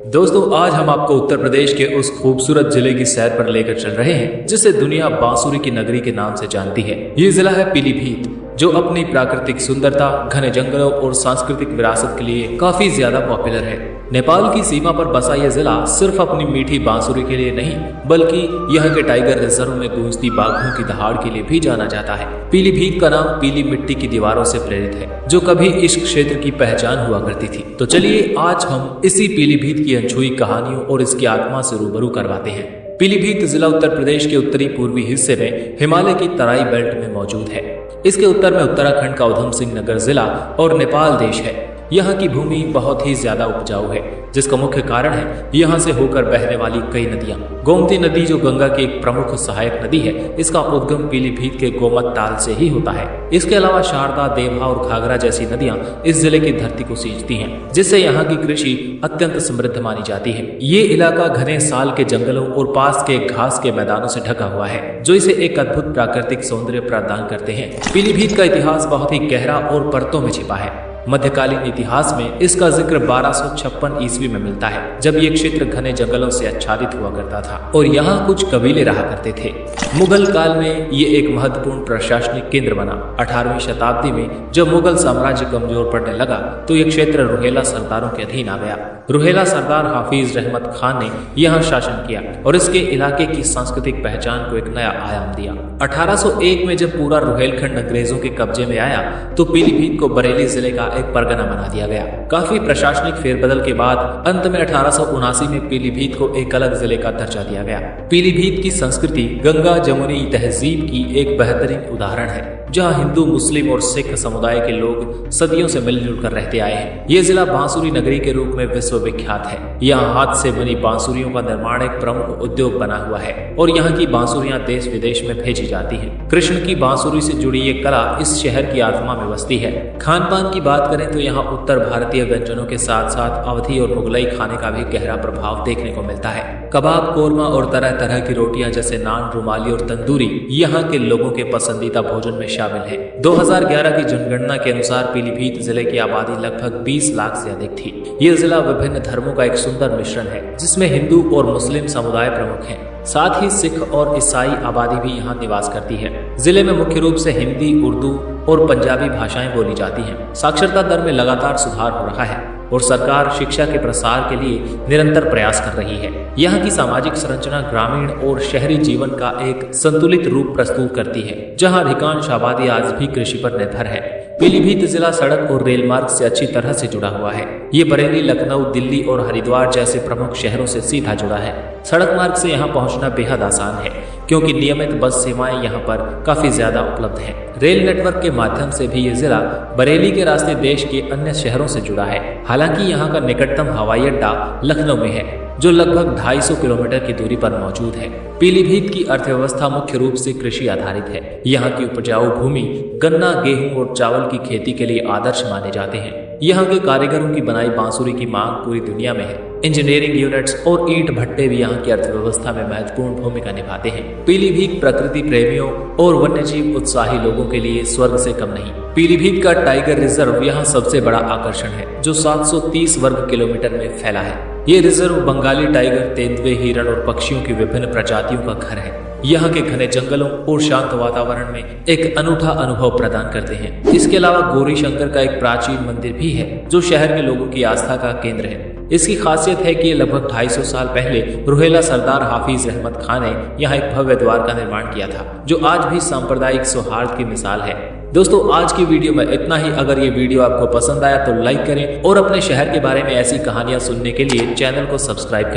दोस्तों, आज हम आपको उत्तर प्रदेश के उस खूबसूरत जिले की सैर पर लेकर चल रहे हैं जिसे दुनिया बांसुरी की नगरी के नाम से जानती है। ये जिला है पीलीभीत, जो अपनी प्राकृतिक सुंदरता, घने जंगलों और सांस्कृतिक विरासत के लिए काफी ज्यादा पॉपुलर है। नेपाल की सीमा पर बसा यह जिला सिर्फ अपनी मीठी बांसुरी के लिए नहीं, बल्कि यहाँ के टाइगर रिजर्व में गूंजती बाघों की दहाड़ के लिए भी जाना जाता है। पीलीभीत का नाम पीली मिट्टी की दीवारों से प्रेरित है, जो कभी इस क्षेत्र की पहचान हुआ करती थी। तो चलिए आज हम इसी पीलीभीत की अनछुई कहानियों और इसकी आत्मा से रूबरू करवाते हैं। पीलीभीत जिला उत्तर प्रदेश के उत्तरी पूर्वी हिस्से में हिमालय की तराई बेल्ट में मौजूद है। इसके उत्तर में उत्तराखंड का उधम सिंह नगर जिला और नेपाल देश है। यहाँ की भूमि बहुत ही ज्यादा उपजाऊ है, जिसका मुख्य कारण है यहाँ से होकर बहने वाली कई नदियाँ। गोमती नदी, जो गंगा की एक प्रमुख सहायक नदी है, इसका उद्गम पीलीभीत के गोमत ताल से ही होता है। इसके अलावा शारदा, देवहा और घाघरा जैसी नदियाँ इस जिले की धरती को सींचती हैं, जिससे यहाँ की कृषि अत्यंत समृद्ध मानी जाती है। ये इलाका घने साल के जंगलों और पास के घास के मैदानों से ढका हुआ है, जो इसे एक अद्भुत प्राकृतिक सौंदर्य प्रदान करते हैं। पीलीभीत का इतिहास बहुत ही गहरा और परतों में छिपा है। मध्यकालीन इतिहास में इसका जिक्र 1256 ईस्वी में मिलता है, जब ये क्षेत्र घने जंगलों से आच्छादित हुआ करता था और यहाँ कुछ कबीले रहा करते थे। मुगल काल में ये एक महत्वपूर्ण प्रशासनिक केंद्र बना। 18वीं शताब्दी में जब मुगल साम्राज्य कमजोर पड़ने लगा, तो ये क्षेत्र रुहेला सरदारों के अधीन आ गया। रुहेला सरदार हाफिज रहमत खान ने यहाँ शासन किया और इसके इलाके की सांस्कृतिक पहचान को एक नया आयाम दिया। 1801 में जब पूरा रुहेलखंड अंग्रेजों के कब्जे में आया, तो पीलीभीत को बरेली जिले का एक परगना बना दिया गया। काफी प्रशासनिक फेरबदल के बाद अंत में 1879 में पीलीभीत को एक अलग जिले का दर्जा दिया गया। पीलीभीत की संस्कृति गंगा जमुनी तहजीब की एक बेहतरीन उदाहरण है, जहां हिंदू, मुस्लिम और सिख समुदाय के लोग सदियों से मिलजुल कर रहते आए हैं। ये जिला बांसुरी नगरी के रूप में विश्व विख्यात है। यहाँ हाथ से बनी बांसुरियों का निर्माण एक प्रमुख उद्योग बना हुआ है और यहाँ की बांसुरियां देश विदेश में भेजी जाती हैं। कृष्ण की बांसुरी से जुड़ी ये कला इस शहर की आत्मा में बसती है। खान पान की बात करें तो यहाँ उत्तर भारतीय व्यंजनों के साथ साथ अवधी और मुगलई खाने का भी गहरा प्रभाव देखने को मिलता है। कबाब, कोरमा और तरह तरह की रोटियां जैसे नान, रुमाली और तंदूरी यहाँ के लोगों के पसंदीदा भोजन में शामिल है। 2011 की जनगणना के अनुसार पीलीभीत जिले की आबादी लगभग 20 लाख से अधिक थी। ये जिला विभिन्न धर्मों का एक सुंदर मिश्रण है, जिसमें हिंदू और मुस्लिम समुदाय प्रमुख हैं। साथ ही सिख और ईसाई आबादी भी यहाँ निवास करती है। जिले में मुख्य रूप से हिंदी, उर्दू और पंजाबी भाषाएं बोली जाती हैं। साक्षरता दर में लगातार सुधार हो रहा है और सरकार शिक्षा के प्रसार के लिए निरंतर प्रयास कर रही है। यहाँ की सामाजिक संरचना ग्रामीण और शहरी जीवन का एक संतुलित रूप प्रस्तुत करती है, जहाँ अधिकांश आबादी आज भी कृषि पर निर्भर है। पीलीभीत जिला सड़क और रेल मार्ग से अच्छी तरह से जुड़ा हुआ है। ये बरेली, लखनऊ, दिल्ली और हरिद्वार जैसे प्रमुख शहरों से सीधा जुड़ा है। सड़क मार्ग से यहाँ पहुँचना बेहद आसान है, क्योंकि नियमित बस सेवाएं यहाँ पर काफी ज्यादा उपलब्ध हैं। रेल नेटवर्क के माध्यम से भी ये जिला बरेली के रास्ते देश के अन्य शहरों से जुड़ा है। हालांकि यहाँ का निकटतम हवाई अड्डा लखनऊ में है, जो लगभग 250 किलोमीटर की दूरी पर मौजूद है। पीलीभीत की अर्थव्यवस्था मुख्य रूप से कृषि आधारित है। यहाँ की उपजाऊ भूमि गन्ना, गेहूं और चावल की खेती के लिए आदर्श माने जाते हैं। यहाँ के कारीगरों की बनाई बांसुरी की मांग पूरी दुनिया में है। इंजीनियरिंग यूनिट्स और ईंट भट्टे भी यहाँ की अर्थव्यवस्था में महत्वपूर्ण भूमिका निभाते हैं। पीलीभीत प्रकृति प्रेमियों और वन्यजीव उत्साही लोगों के लिए स्वर्ग से कम नहीं। पीलीभीत का टाइगर रिजर्व यहाँ सबसे बड़ा आकर्षण है, जो 730 वर्ग किलोमीटर में फैला है। ये रिजर्व बंगाली टाइगर, तेंदुए, हिरण और पक्षियों की विभिन्न प्रजातियों का घर है। यहाँ के घने जंगलों और शांत वातावरण में एक अनूठा अनुभव प्रदान करते हैं। इसके अलावा गौरी शंकर का एक प्राचीन मंदिर भी है, जो शहर के लोगों की आस्था का केंद्र है। इसकी खासियत है कि लगभग 250 साल पहले रुहेला सरदार हाफिज रहमत खान ने यहाँ एक भव्य द्वार का निर्माण किया था, जो आज भी सांप्रदायिक सौहार्द की मिसाल है। दोस्तों, आज की वीडियो में इतना ही। अगर ये वीडियो आपको पसंद आया तो लाइक करें और अपने शहर के बारे में ऐसी कहानियां सुनने के लिए चैनल को सब्सक्राइब करें।